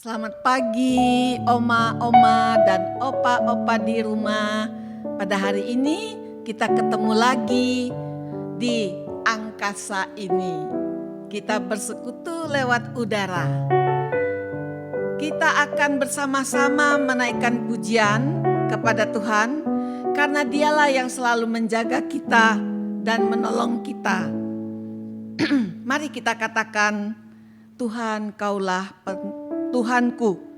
Selamat pagi oma-oma dan opa-opa di rumah. Pada hari ini kita ketemu lagi di angkasa ini. Kita bersekutu lewat udara. Kita akan bersama-sama menaikkan pujian kepada Tuhan karena Dialah yang selalu menjaga kita dan menolong kita. Mari kita katakan, Tuhan Kaulah Tuhanku.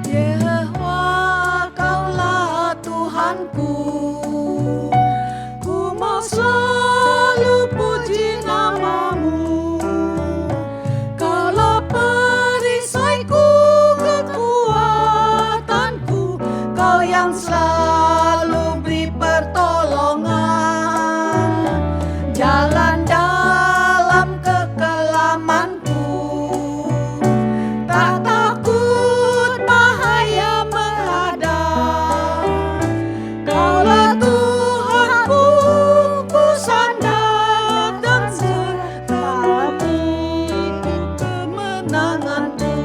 Yehova, Kaulah Tuhanku. Selalu beri pertolongan, jalan dalam kekelamanku, tak takut bahaya menghadap. Kaulah Tuhanku, ku sandar dan serta hidup kemenanganku.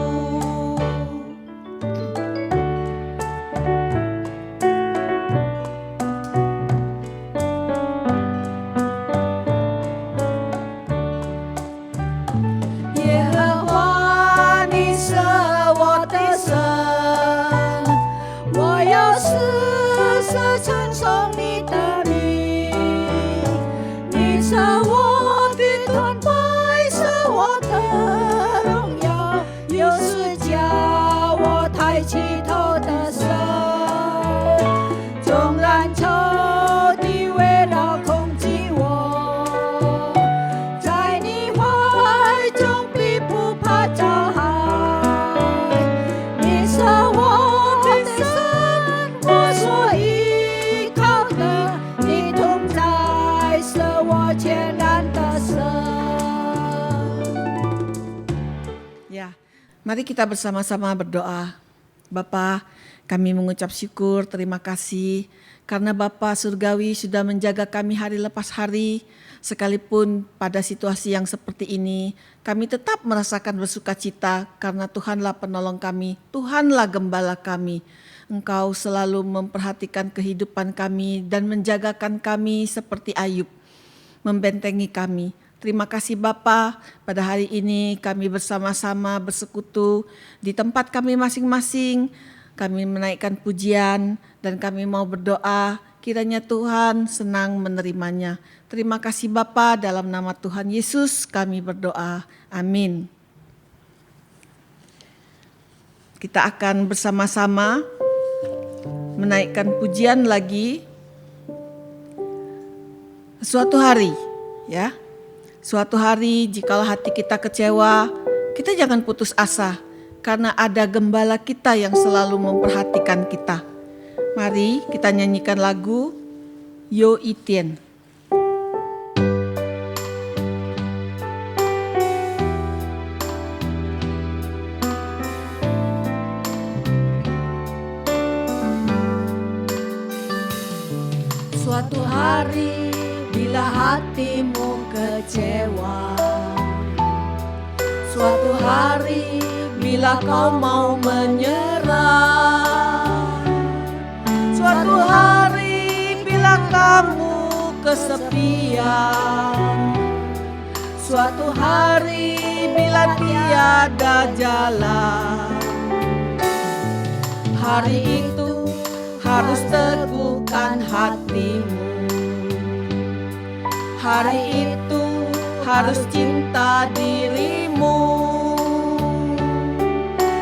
Mari kita bersama-sama berdoa. Bapa, kami mengucap syukur, terima kasih karena Bapa Surgawi sudah menjaga kami hari lepas hari. Sekalipun pada situasi yang seperti ini, kami tetap merasakan bersukacita karena Tuhanlah penolong kami, Tuhanlah gembala kami. Engkau selalu memperhatikan kehidupan kami dan menjagakan kami seperti Ayub, membentengi kami. Terima kasih Bapa, pada hari ini kami bersama-sama bersekutu di tempat kami masing-masing. Kami menaikkan pujian dan kami mau berdoa, kiranya Tuhan senang menerimanya. Terima kasih Bapa, dalam nama Tuhan Yesus kami berdoa. Amin. Kita akan bersama-sama menaikkan pujian lagi. Suatu hari, ya. Suatu hari jikalau hati kita kecewa, kita jangan putus asa karena ada gembala kita yang selalu memperhatikan kita. Mari kita nyanyikan lagu Yo Itien. Suatu hari bila hatimu kecewa, suatu hari bila kau mau menyerah, suatu hari bila kamu kesepian, suatu hari bila tiada jalan, hari itu harus teguhkan hatimu. Hari itu harus cinta dirimu.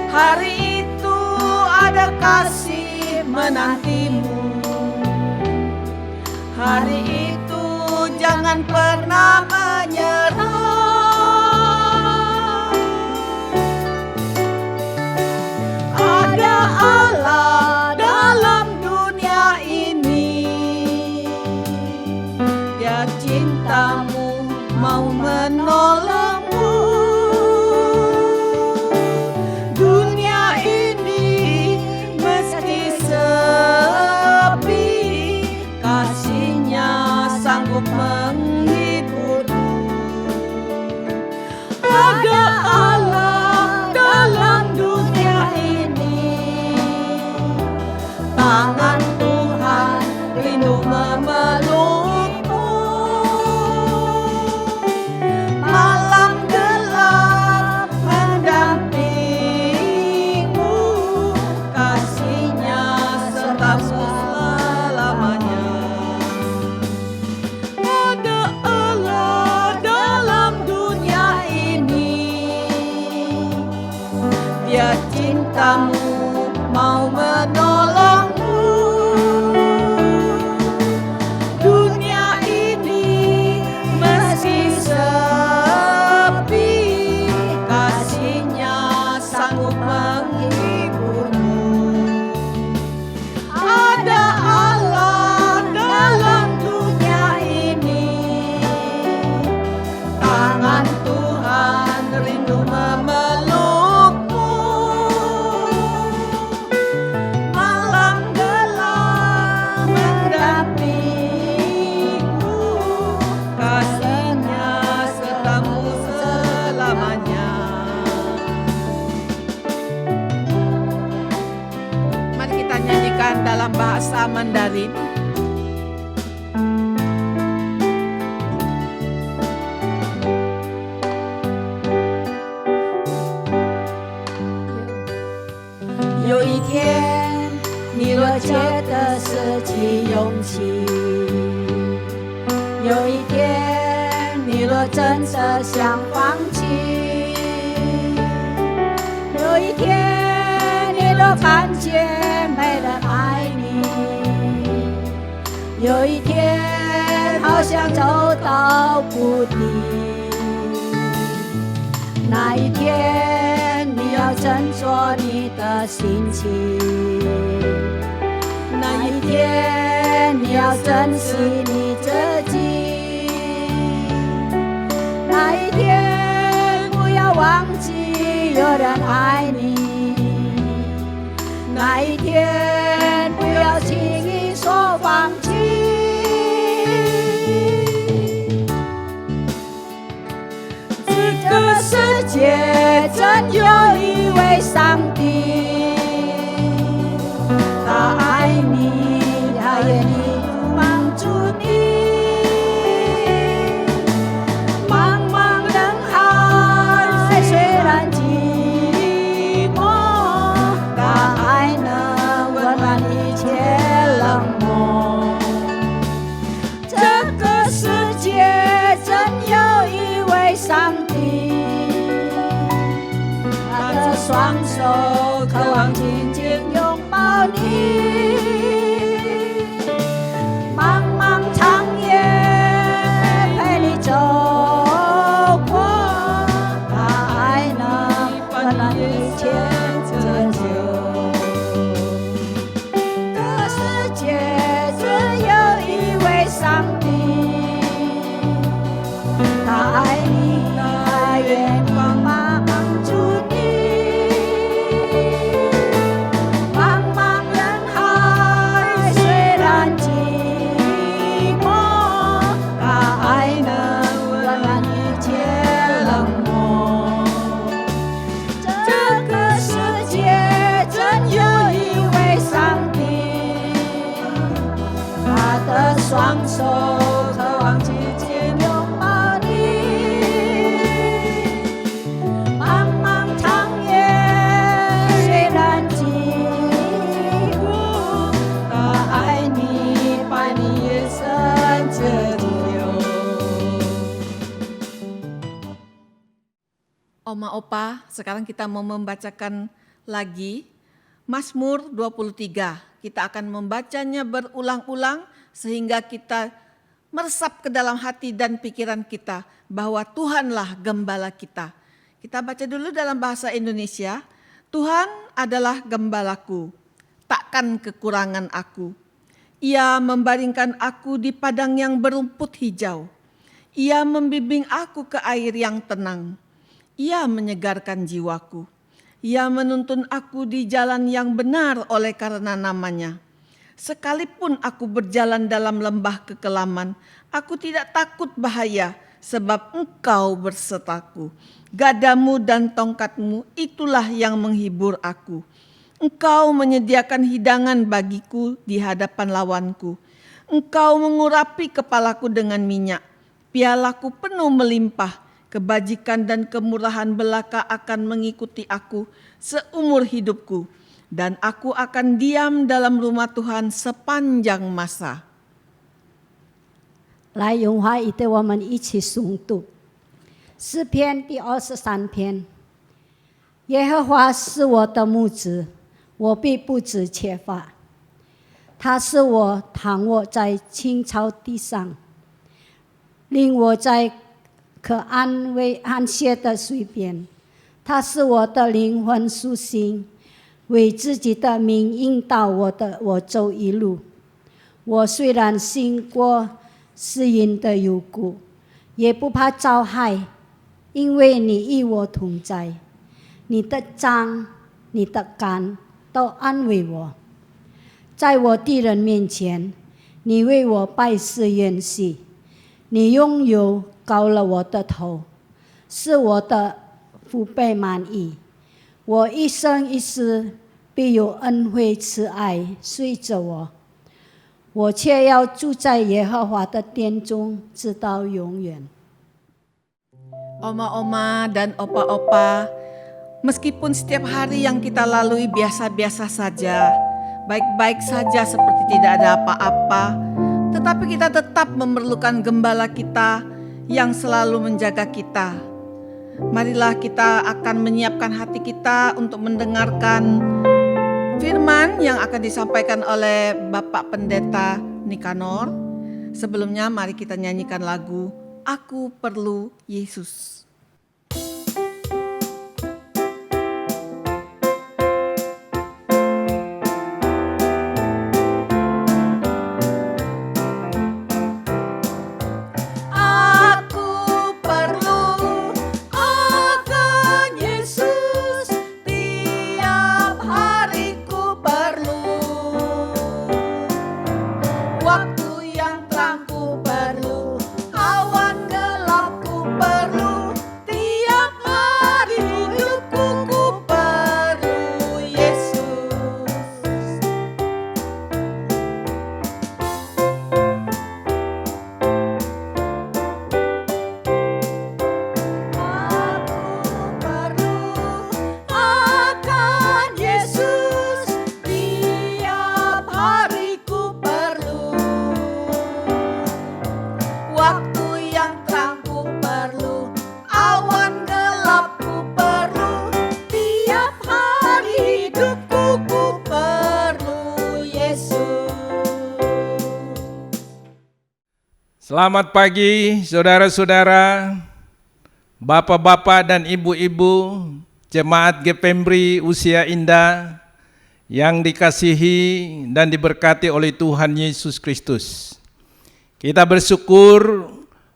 Hari itu ada kasih menantimu. Hari itu jangan pernah menyerah. Ada Allah dalam dunia ini. Dia mau menolongmu. Dunia ini meski sepi, kasih-Nya sanggup menghiburmu. Ada Allah dalam dunia ini, tangan Tuhan rindu memelukmu. Malam gelap mendampingmu, kasih-Nya serta selamanya. Ada Allah dalam dunia ini, Dia cintamu mau menolongmu. Dunia ini meski sepi, kasih-Nya sanggup menghiburmu. Ada Allah dalam dunia ini, tangan Tuhan rindu memelukmu. Malam gelap mendampingmu, kasih-Nya sertamu selamanya. Mari kita nyanyikan dalam bahasa Mandarin.有一天，你若觉得失去勇气，有一天，你若真的想放弃，有一天，你若看见没人爱你，有一天，好像走到谷底，那一天，你要振作你的心情，那一天你要珍惜你自己，那一天不要忘记有人爱你，那一天不要轻易说放弃。这个世界真有一位上帝，他爱你，他愿意帮助你。茫茫人海虽然寂寞，他爱能温暖一切冷漠。这个世界真有一位上帝，他的双手渴望紧紧拥抱你。茫茫长夜陪你走过，他爱能温暖一切拯救。这世界只有一位上帝，他爱你，他愿意帮助你。茫茫人海虽然寂寞，他爱能温暖一切冷漠。这个世界真有一位上帝，他的双手渴望紧紧拥抱你。茫茫长夜虽然寂寞，他爱你，把你一生拯救。Oma Opa, sekarang kita mau membacakan lagi Mazmur 23. Kita akan membacanya berulang-ulang sehingga kita meresap ke dalam hati dan pikiran kita bahwa Tuhanlah gembala kita. Kita baca dulu dalam bahasa Indonesia. Tuhan adalah gembalaku, takkan kekurangan aku. Ia membaringkan aku di padang yang berumput hijau. Ia membimbing aku ke air yang tenang. Ia menyegarkan jiwaku. Ia menuntun aku di jalan yang benar oleh karena namanya. Sekalipun aku berjalan dalam lembah kekelaman, aku tidak takut bahaya, sebab Engkau bersertaku. Gadamu dan tongkatmu itulah yang menghibur aku. Engkau menyediakan hidangan bagiku di hadapan lawanku. Engkau mengurapi kepalaku dengan minyak. Pialaku penuh melimpah. Kebajikan dan kemurahan belaka akan mengikuti aku seumur hidupku. Dan aku akan diam dalam rumah Tuhan sepanjang masa. 来，永华一对我们一起诵读诗篇第23篇。耶和华是我的牧者，我必不致缺乏。他使我躺卧在青草地上，令我在可安歇的水边。他使我的灵魂苏醒，为自己的名引导我走一路。我虽然行过死荫的幽谷，也不怕遭害，因为你与我同在。你的杖、你的竿都安慰我。在我敌人面前，你为我摆设筵席，你用油膏了我的头，使我的腹背满意。我一生一世必有恩惠慈爱随着我，我却要住在耶和华的殿中，直到永远。 Oma-oma dan opa-opa, meskipun setiap hari yang kita lalui biasa-biasa saja, baik-baik saja seperti tidak ada apa-apa, tetapi kita tetap memerlukan gembala kita yang selalu menjaga kita. Marilah kita akan menyiapkan hati kita untuk mendengarkan firman yang akan disampaikan oleh Bapak Pendeta Nikanor. Sebelumnya mari kita nyanyikan lagu Aku Perlu Yesus. Selamat pagi saudara-saudara, bapak-bapak dan ibu-ibu, jemaat GPMRI Usia Indah yang dikasihi dan diberkati oleh Tuhan Yesus Kristus. Kita bersyukur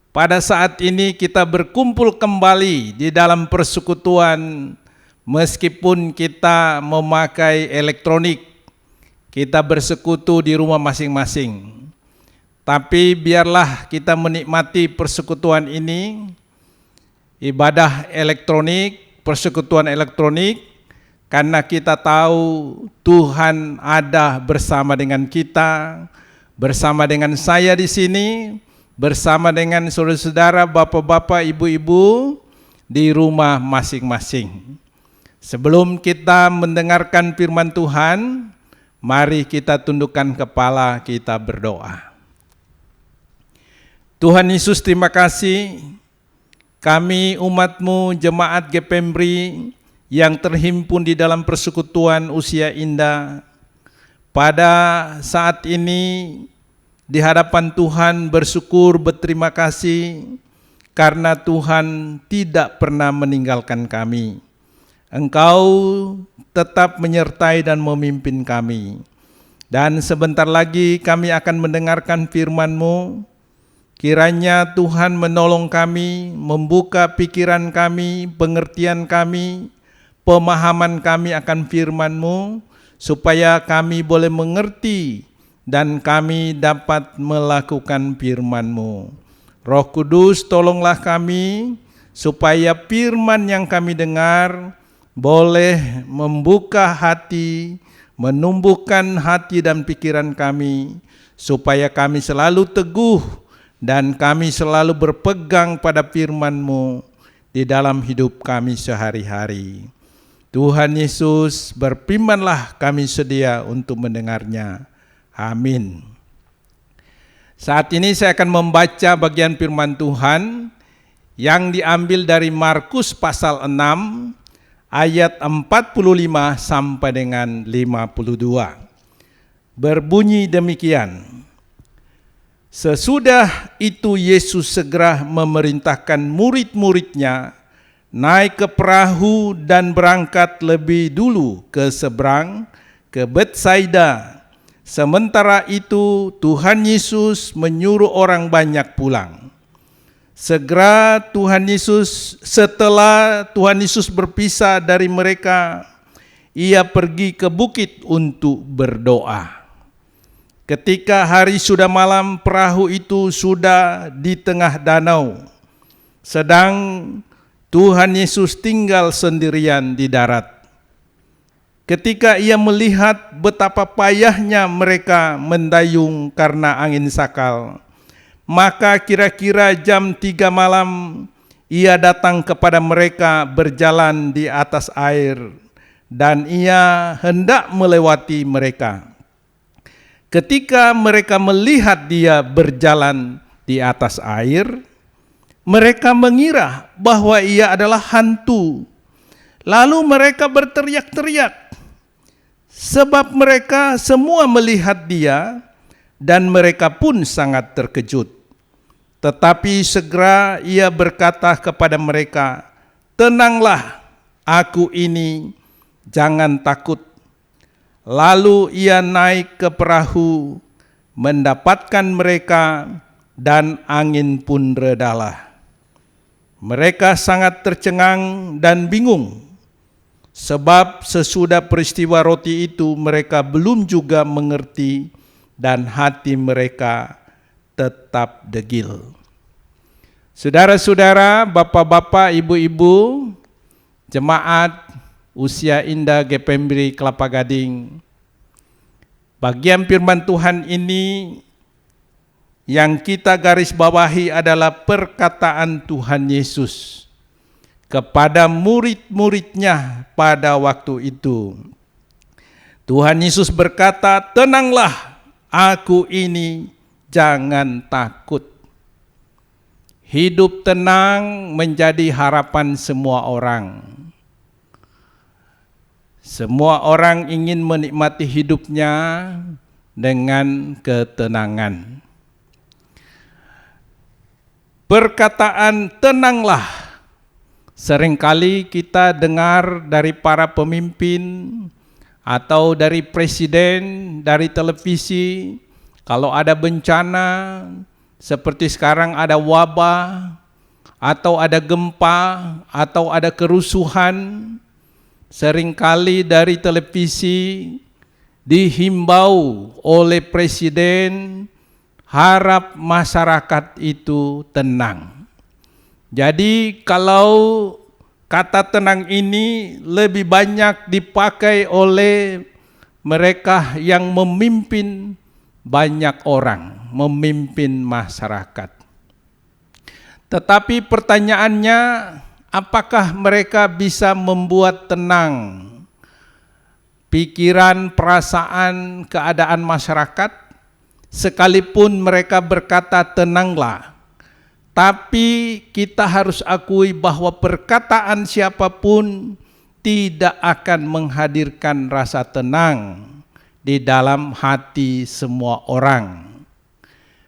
pada saat ini kita berkumpul kembali di dalam persekutuan meskipun kita memakai elektronik, kita bersekutu di rumah masing-masing. Tapi biarlah kita menikmati persekutuan ini, ibadah elektronik, persekutuan elektronik, karena kita tahu Tuhan ada bersama dengan kita, bersama dengan saya di sini, bersama dengan saudara-saudara, bapak-bapak, ibu-ibu di rumah masing-masing. Sebelum kita mendengarkan firman Tuhan, mari kita tundukkan kepala, kita berdoa. Tuhan Yesus, terima kasih kami umat-Mu jemaat GPMRI yang terhimpun di dalam persekutuan Usia Indah. Pada saat ini di hadapan Tuhan bersyukur, berterima kasih karena Tuhan tidak pernah meninggalkan kami. Engkau tetap menyertai dan memimpin kami. Dan sebentar lagi kami akan mendengarkan firman-Mu. Kiranya Tuhan menolong kami, membuka pikiran kami, pengertian kami, pemahaman kami akan firman-Mu, supaya kami boleh mengerti dan kami dapat melakukan firman-Mu. Roh Kudus, tolonglah kami, supaya firman yang kami dengar boleh membuka hati, menumbuhkan hati dan pikiran kami, supaya kami selalu teguh dan kami selalu berpegang pada firman-Mu di dalam hidup kami sehari-hari. Tuhan Yesus, berfirmanlah, kami sedia untuk mendengarnya. Amin. Saat ini saya akan membaca bagian firman Tuhan yang diambil dari Markus pasal 6 ayat 45 sampai dengan 52. Berbunyi demikian. Sesudah itu Yesus segera memerintahkan murid-muridnya naik ke perahu dan berangkat lebih dulu ke seberang, ke Betsaida. Sementara itu Tuhan Yesus menyuruh orang banyak pulang. Setelah Tuhan Yesus berpisah dari mereka, ia pergi ke bukit untuk berdoa. Ketika hari sudah malam, perahu itu sudah di tengah danau, sedang Tuhan Yesus tinggal sendirian di darat. Ketika ia melihat betapa payahnya mereka mendayung karena angin sakal, maka kira-kira jam 3 malam ia datang kepada mereka berjalan di atas air, dan ia hendak melewati mereka. Ketika mereka melihat dia berjalan di atas air, mereka mengira bahwa ia adalah hantu. Lalu mereka berteriak-teriak, sebab mereka semua melihat dia, dan mereka pun sangat terkejut. Tetapi segera ia berkata kepada mereka, "Tenanglah, aku ini, jangan takut." Lalu ia naik ke perahu, mendapatkan mereka, dan angin pun redalah. Mereka sangat tercengang dan bingung, sebab sesudah peristiwa roti itu mereka belum juga mengerti, dan hati mereka tetap degil. Saudara-saudara, bapak-bapak, ibu-ibu, jemaat Usia Indah GPMBRI Kelapa Gading, bagian firman Tuhan ini yang kita garis bawahi adalah perkataan Tuhan Yesus kepada murid-muridnya pada waktu itu. Tuhan Yesus berkata, "Tenanglah, aku ini, jangan takut." Hidup tenang menjadi harapan semua orang. Semua orang ingin menikmati hidupnya dengan ketenangan. Perkataan tenanglah seringkali kita dengar dari para pemimpin atau dari presiden, dari televisi. Kalau ada bencana seperti sekarang, ada wabah atau ada gempa atau ada kerusuhan, seringkali dari televisi dihimbau oleh presiden harap masyarakat itu tenang. Jadi kalau kata tenang ini lebih banyak dipakai oleh mereka yang memimpin banyak orang, memimpin masyarakat. Tetapi pertanyaannya, apakah mereka bisa membuat tenang pikiran, perasaan, keadaan masyarakat? Sekalipun mereka berkata tenanglah, tapi kita harus akui bahwa perkataan siapapun tidak akan menghadirkan rasa tenang di dalam hati semua orang.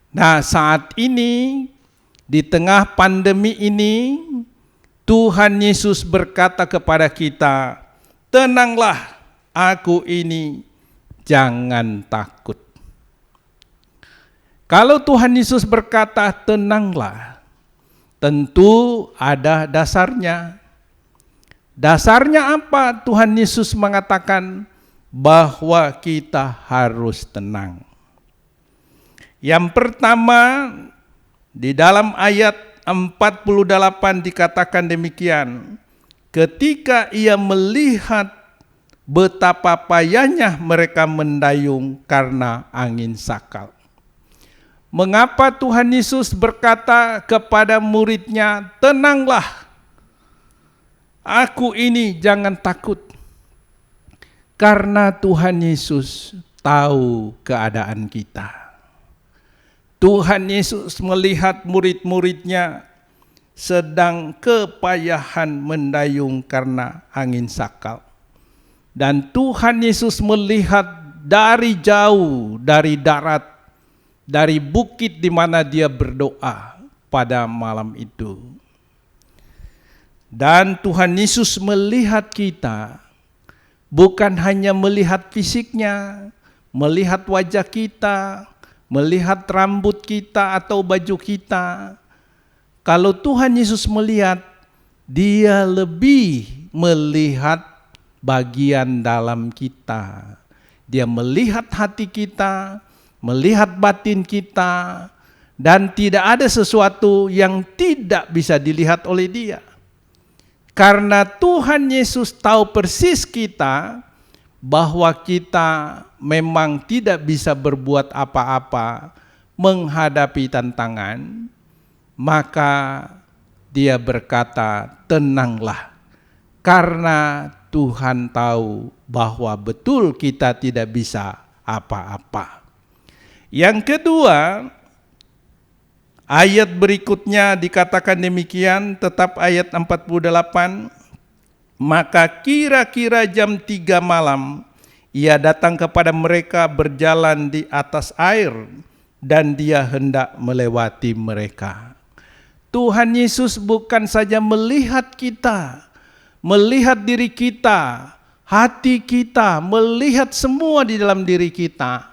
Nah, saat ini di tengah pandemi ini, Tuhan Yesus berkata kepada kita, "Tenanglah, aku ini, jangan takut." Kalau Tuhan Yesus berkata tenanglah, tentu ada dasarnya. Dasarnya apa? Tuhan Yesus mengatakan bahwa kita harus tenang. Yang pertama, di dalam ayat 48 dikatakan demikian, ketika ia melihat betapa payahnya mereka mendayung karena angin sakal. Mengapa Tuhan Yesus berkata kepada muridnya, tenanglah, aku ini, jangan takut. Karena Tuhan Yesus tahu keadaan kita. Tuhan Yesus melihat murid-muridnya sedang kepayahan mendayung karena angin sakal. Dan Tuhan Yesus melihat dari jauh, dari darat, dari bukit di mana dia berdoa pada malam itu. Dan Tuhan Yesus melihat kita, bukan hanya melihat fisiknya, melihat wajah kita, melihat rambut kita atau baju kita. Kalau Tuhan Yesus melihat, dia lebih melihat bagian dalam kita. Dia melihat hati kita, melihat batin kita, dan tidak ada sesuatu yang tidak bisa dilihat oleh dia. Karena Tuhan Yesus tahu persis kita, bahwa kita memang tidak bisa berbuat apa-apa menghadapi tantangan, maka dia berkata, tenanglah, karena Tuhan tahu bahwa betul kita tidak bisa apa-apa. Yang kedua, ayat berikutnya dikatakan demikian, tetap ayat 48, maka kira-kira jam 3 malam, ia datang kepada mereka berjalan di atas air, dan dia hendak melewati mereka. Tuhan Yesus bukan saja melihat kita, melihat diri kita, hati kita, melihat semua di dalam diri kita,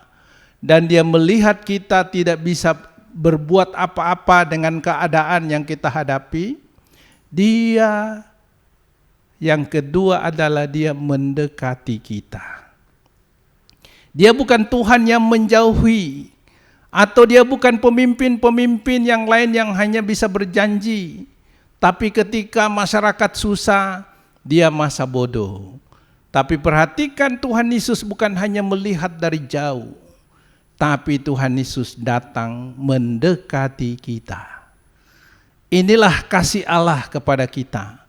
dan dia melihat kita tidak bisa berbuat apa-apa dengan keadaan yang kita hadapi. Dia, yang kedua adalah dia mendekati kita. Dia bukan Tuhan yang menjauhi, atau dia bukan pemimpin-pemimpin yang lain yang hanya bisa berjanji, tapi ketika masyarakat susah, dia masa bodoh. Tapi perhatikan, Tuhan Yesus bukan hanya melihat dari jauh, tapi Tuhan Yesus datang mendekati kita. Inilah kasih Allah kepada kita.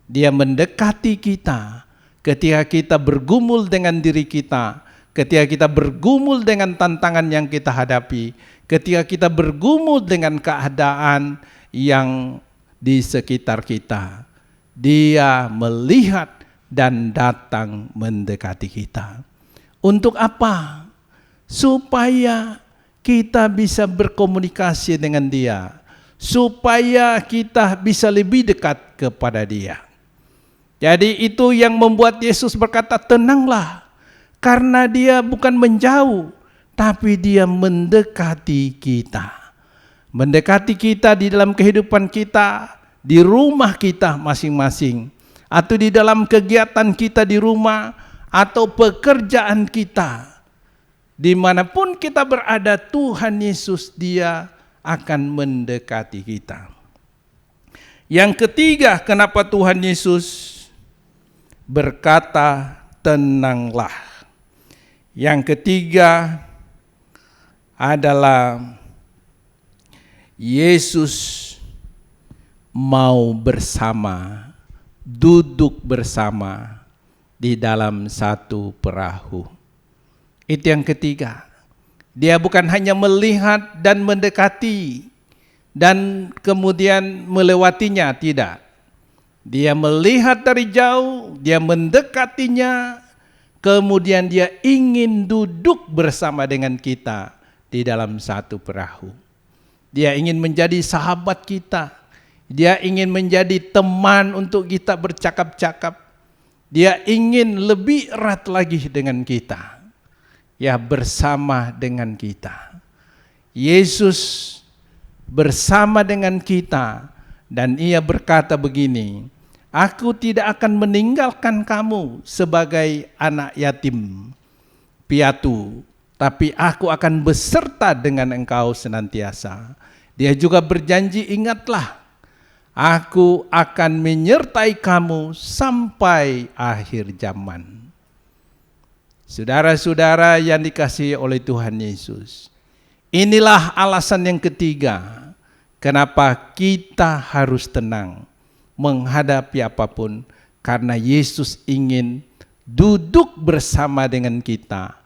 Dia mendekati kita ketika kita bergumul dengan diri kita, ketika kita bergumul dengan tantangan yang kita hadapi, ketika kita bergumul dengan keadaan yang di sekitar kita. Dia melihat dan datang mendekati kita. Untuk apa? Supaya kita bisa berkomunikasi dengan dia, supaya kita bisa lebih dekat kepada dia. Jadi itu yang membuat Yesus berkata, tenanglah, karena dia bukan menjauh, tapi dia mendekati kita. Mendekati kita di dalam kehidupan kita, di rumah kita masing-masing, atau di dalam kegiatan kita di rumah, atau pekerjaan kita. Dimanapun kita berada, Tuhan Yesus dia akan mendekati kita. Yang ketiga, kenapa Tuhan Yesus berkata tenanglah. Yang ketiga adalah Yesus mau bersama, duduk bersama di dalam satu perahu. Itu yang ketiga. Dia bukan hanya melihat dan mendekati dan kemudian melewatinya, tidak. Dia melihat dari jauh, dia mendekatinya, kemudian dia ingin duduk bersama dengan kita di dalam satu perahu. Dia ingin menjadi sahabat kita. Dia ingin menjadi teman untuk kita bercakap-cakap. Dia ingin lebih erat lagi dengan kita. Ya, bersama dengan kita. Yesus bersama dengan kita dan ia berkata begini, aku tidak akan meninggalkan kamu sebagai anak yatim piatu, tapi aku akan beserta dengan engkau senantiasa. Dia juga berjanji, ingatlah, aku akan menyertai kamu sampai akhir zaman. Saudara-saudara yang dikasihi oleh Tuhan Yesus, inilah alasan yang ketiga kenapa kita harus tenang menghadapi apapun, karena Yesus ingin duduk bersama dengan kita,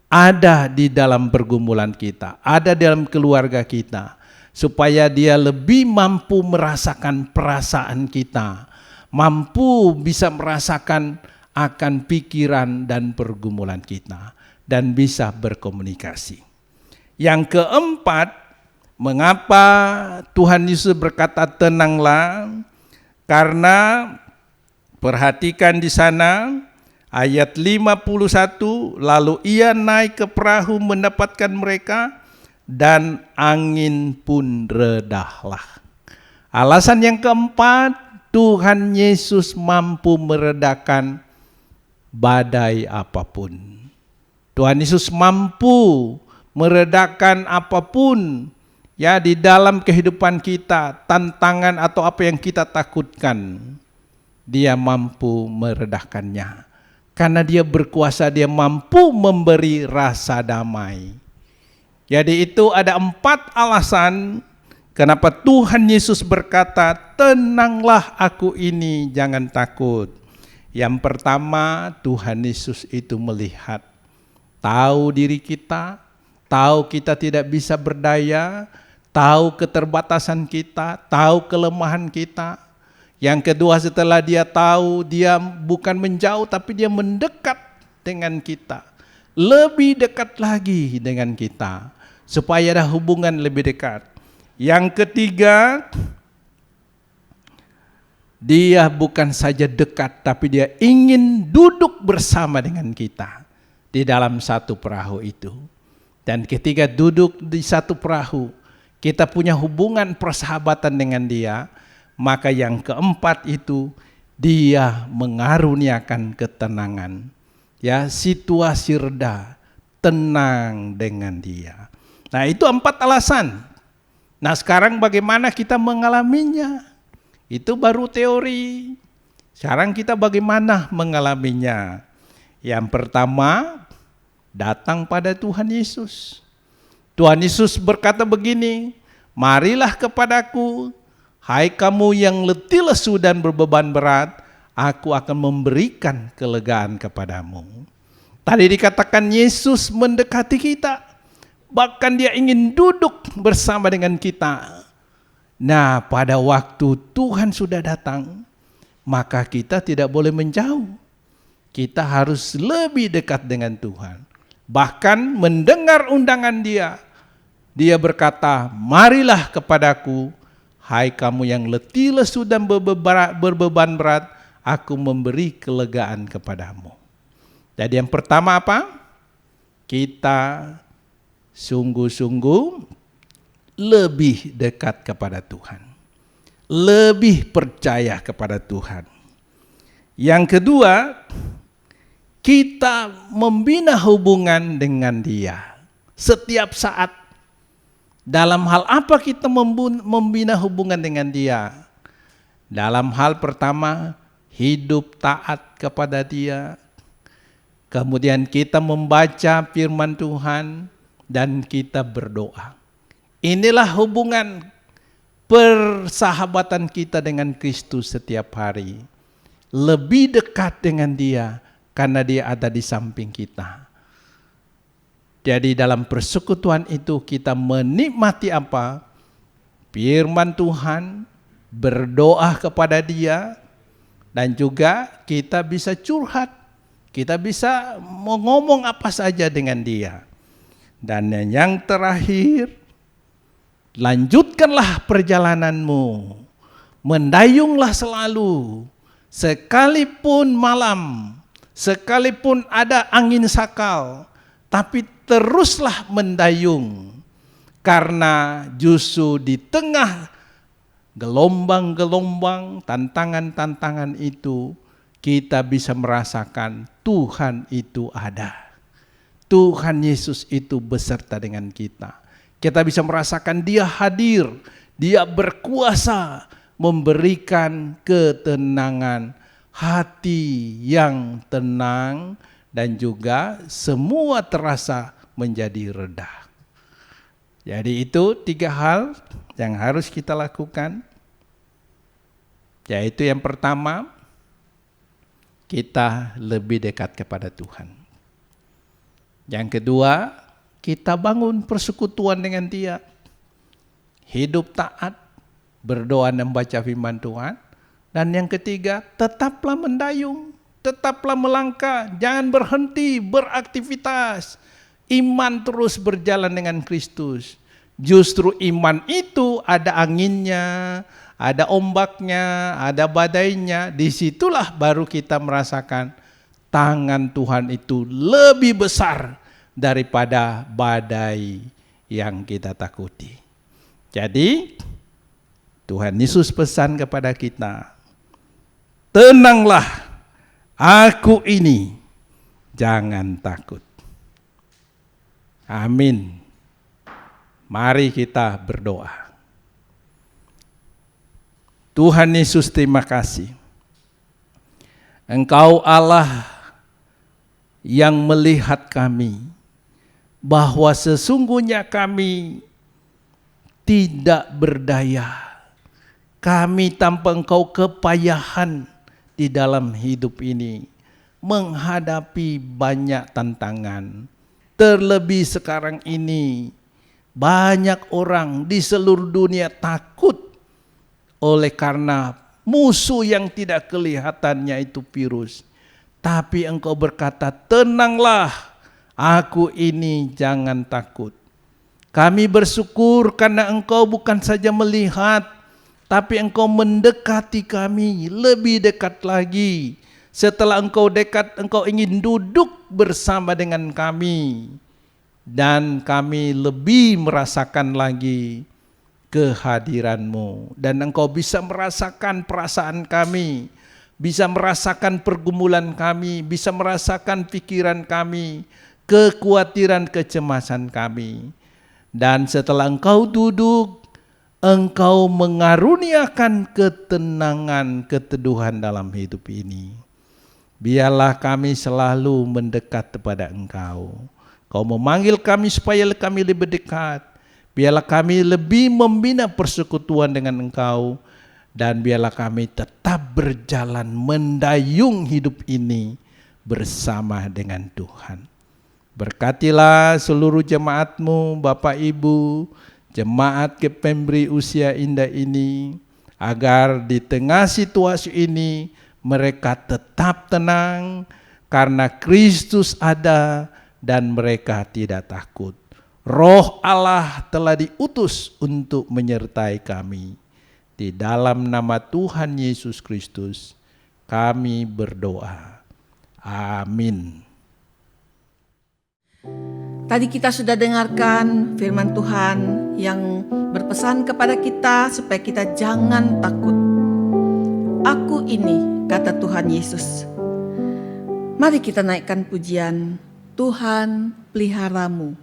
ada di dalam pergumulan kita, ada dalam keluarga kita, supaya dia lebih mampu merasakan perasaan kita, mampu bisa merasakan akan pikiran dan pergumulan kita, dan bisa berkomunikasi. Yang keempat, mengapa Tuhan Yesus berkata tenanglah? Karena perhatikan di sana ayat 51, lalu ia naik ke perahu mendapatkan mereka dan angin pun redahlah. Alasan yang keempat, Tuhan Yesus mampu meredakan badai apapun. Tuhan Yesus mampu meredakan apapun ya di dalam kehidupan kita, tantangan atau apa yang kita takutkan. Dia mampu meredahkannya. Karena dia berkuasa, dia mampu memberi rasa damai. Jadi itu ada 4 alasan kenapa Tuhan Yesus berkata, tenanglah aku ini, jangan takut. Yang pertama, Tuhan Yesus itu melihat, tahu diri kita, tahu kita tidak bisa berdaya, tahu keterbatasan kita, tahu kelemahan kita. Yang kedua, setelah dia tahu, dia bukan menjauh tapi dia mendekat dengan kita. Lebih dekat lagi dengan kita, supaya ada hubungan lebih dekat. Yang ketiga, dia bukan saja dekat, tapi dia ingin duduk bersama dengan kita di dalam satu perahu itu. Dan ketika duduk di satu perahu, kita punya hubungan persahabatan dengan dia, maka yang keempat itu, dia mengaruniakan ketenangan. Ya, situasi reda, tenang dengan dia. Nah, itu 4 alasan. Nah, sekarang bagaimana kita mengalaminya? Itu baru teori. Sekarang kita bagaimana mengalaminya? Yang pertama, datang pada Tuhan Yesus. Tuhan Yesus berkata begini, marilah kepadaku, hai kamu yang letih lesu dan berbeban berat, aku akan memberikan kelegaan kepadamu. Tadi dikatakan Yesus mendekati kita, bahkan dia ingin duduk bersama dengan kita. Nah, pada waktu Tuhan sudah datang, maka kita tidak boleh menjauh. Kita harus lebih dekat dengan Tuhan. Bahkan mendengar undangan dia. Dia berkata, marilah kepadaku, hai kamu yang letih lesu dan berbeban berat, aku memberi kelegaan kepadamu. Jadi yang pertama apa? Kita sungguh-sungguh lebih dekat kepada Tuhan, lebih percaya kepada Tuhan. Yang kedua, kita membina hubungan dengan Dia setiap saat. Dalam hal apa kita membina hubungan dengan Dia? Dalam hal pertama, hidup taat kepada Dia. Kemudian kita membaca firman Tuhan dan kita berdoa. Inilah hubungan persahabatan kita dengan Kristus setiap hari. Lebih dekat dengan Dia karena Dia ada di samping kita. Jadi dalam persekutuan itu kita menikmati apa? Firman Tuhan, berdoa kepada Dia, dan juga kita bisa curhat. Kita bisa ngomong apa saja dengan Dia. Dan yang terakhir, lanjutkanlah perjalananmu, mendayunglah selalu, sekalipun malam, sekalipun ada angin sakal, tapi teruslah mendayung. Karena justru di tengah gelombang-gelombang, tantangan-tantangan itu, kita bisa merasakan Tuhan itu ada. Tuhan Yesus itu beserta dengan kita. Kita bisa merasakan Dia hadir, Dia berkuasa memberikan ketenangan, hati yang tenang, dan juga semua terasa menjadi reda. Jadi itu 3 hal yang harus kita lakukan. Yaitu yang pertama, kita lebih dekat kepada Tuhan. Yang kedua, kita bangun persekutuan dengan Dia. Hidup taat, berdoa dan baca firman Tuhan. Dan yang ketiga, tetaplah mendayung, tetaplah melangkah, jangan berhenti beraktivitas. Iman terus berjalan dengan Kristus. Justru iman itu ada anginnya, ada ombaknya, ada badainya. Disitulah baru kita merasakan tangan Tuhan itu lebih besar daripada badai yang kita takuti. Jadi Tuhan Yesus pesan kepada kita, tenanglah, aku ini, jangan takut. Amin. Mari kita berdoa. Tuhan Yesus, terima kasih. Engkau Allah yang melihat kami, bahwa sesungguhnya kami tidak berdaya. Kami tanpa Engkau kepayahan di dalam hidup ini, menghadapi banyak tantangan. Terlebih sekarang ini, banyak orang di seluruh dunia takut oleh karena musuh yang tidak kelihatannya itu virus. Tapi Engkau berkata, tenanglah, aku ini, jangan takut. Kami bersyukur karena Engkau bukan saja melihat, tapi Engkau mendekati kami lebih dekat lagi. Setelah Engkau dekat, Engkau ingin duduk bersama dengan kami. Dan kami lebih merasakan lagi kehadiran-Mu. Dan Engkau bisa merasakan perasaan kami, bisa merasakan pergumulan kami, bisa merasakan pikiran kami, kekhawatiran, kecemasan kami. Dan setelah Engkau duduk, Engkau mengaruniakan ketenangan, keteduhan dalam hidup ini. Biarlah kami selalu mendekat kepada Engkau. Kau memanggil kami supaya kami lebih dekat. Biarlah kami lebih membina persekutuan dengan Engkau. Dan biarlah kami tetap berjalan mendayung hidup ini bersama dengan Tuhan. Berkatilah seluruh jemaat-Mu, Bapak Ibu, jemaat Kepemberi Usia Indah ini, agar di tengah situasi ini mereka tetap tenang karena Kristus ada dan mereka tidak takut. Roh Allah telah diutus untuk menyertai kami. Di dalam nama Tuhan Yesus Kristus kami berdoa. Amin. Tadi kita sudah dengarkan firman Tuhan yang berpesan kepada kita supaya kita jangan takut. Aku ini, kata Tuhan Yesus. Mari kita naikkan pujian, Tuhan peliharamu.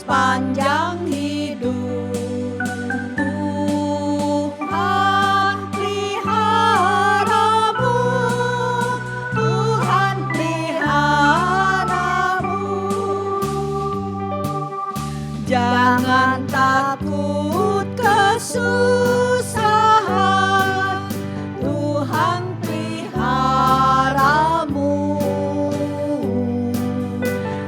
Sepanjang hidup, Tuhan peliharamu, Tuhan peliharamu. Jangan takut kesusahan, Tuhan peliharamu.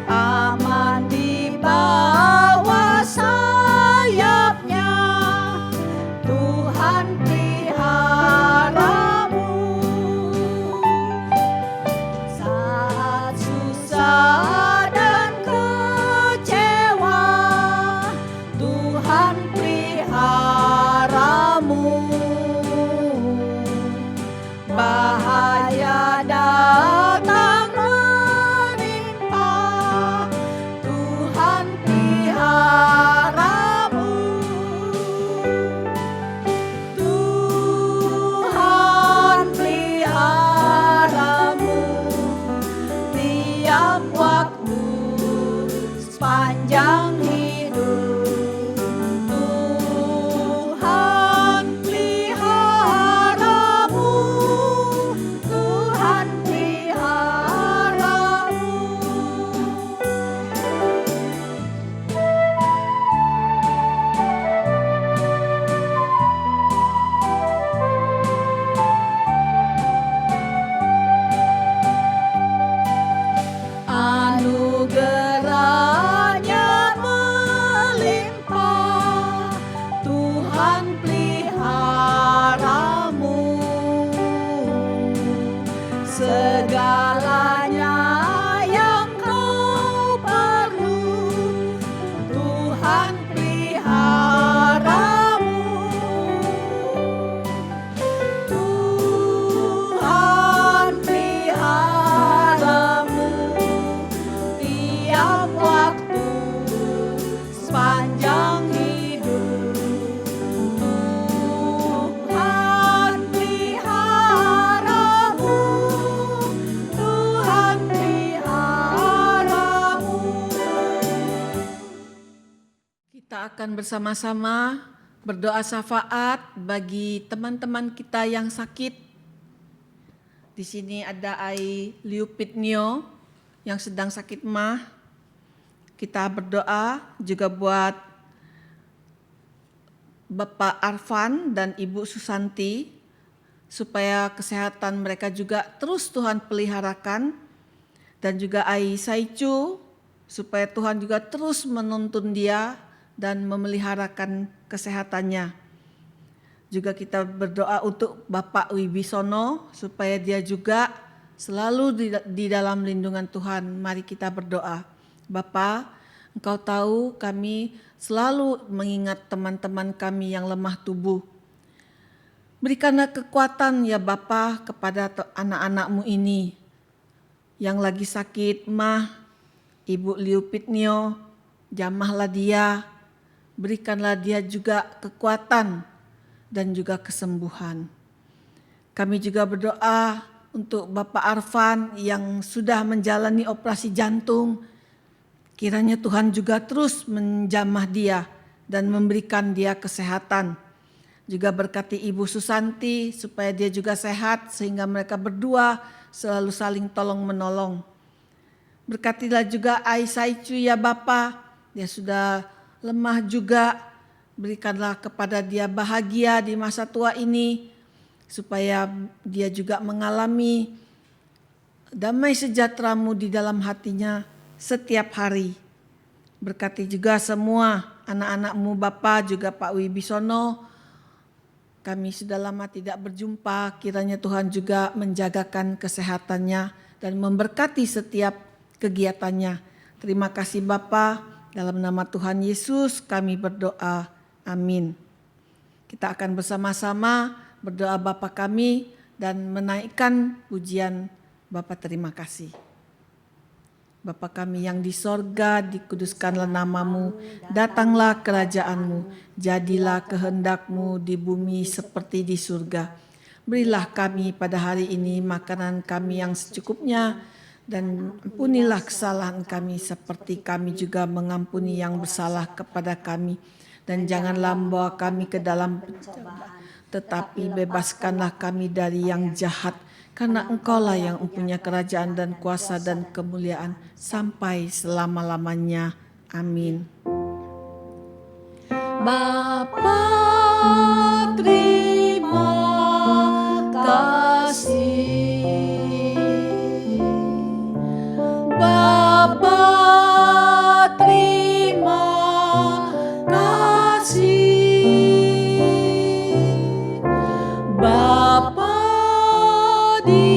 Aman di bawah sayapnya, Tuhan peliharamu. sepanjang hidup. Tuhan peliharamu, Tuhan peliharamu. Anugerahnya melimpah, Tuhan peliharamu. Segalanya yang kau perlu, Tuhan peliharamu. Tuhan peliharamu tiap waktu sepanjang hidup. Tuhan peliharamu, Tuhan peliharamu. Kita akan bersama-sama berdoa syafaat bagi teman-teman kita yang sakit. Di sini ada Ai Liu Pitnio yang sedang sakit mah. Kita berdoa juga buat Bapak Arfan dan Ibu Susanti supaya kesehatan mereka juga terus Tuhan peliharakan, dan juga Ai Saicu supaya Tuhan juga terus menuntun dia dan memeliharakan kesehatannya. Juga kita berdoa untuk Bapak Wibisono supaya dia juga selalu di dalam lindungan Tuhan. Mari kita berdoa. Bapa, Engkau tahu kami selalu mengingat teman-teman kami yang lemah tubuh. Berikanlah kekuatan ya Bapa kepada anak-anak-Mu ini yang lagi sakit mah. Ibu Liu Pitnio, jamahlah dia, berikanlah dia juga kekuatan dan juga kesembuhan. Kami juga berdoa untuk Bapak Arfan yang sudah menjalani operasi jantung. Kiranya Tuhan juga terus menjamah dia dan memberikan dia kesehatan. Juga berkati Ibu Susanti supaya dia juga sehat sehingga mereka berdua selalu saling tolong menolong. Berkatilah juga Ai Saicu ya Bapa, dia sudah lemah juga. Berikanlah kepada dia bahagia di masa tua ini supaya dia juga mengalami damai sejahtera-Mu di dalam hatinya setiap hari. Berkati juga semua anak-anak-Mu Bapa, juga Pak Wibisono. Kami sudah lama tidak berjumpa, kiranya Tuhan juga menjagakan kesehatannya dan memberkati setiap kegiatannya. Terima kasih Bapa, dalam nama Tuhan Yesus kami berdoa, amin. Kita akan bersama-sama berdoa Bapa kami dan menaikkan pujian Bapa terima kasih. Bapa kami yang di sorga, dikuduskanlah namamu, datanglah kerajaan-Mu, jadilah kehendak-Mu di bumi seperti di surga. Berilah kami pada hari ini makanan kami yang secukupnya, dan ampunilah kesalahan kami seperti kami juga mengampuni yang bersalah kepada kami. Dan janganlah membawa kami ke dalam pencobaan, tetapi bebaskanlah kami dari yang jahat. Karena Engkaulah yang mempunyai kerajaan dan kuasa dan kemuliaan sampai selama-lamanya. Amin. Bapa, terima kasih. Bapa, terima kasih. Bapa di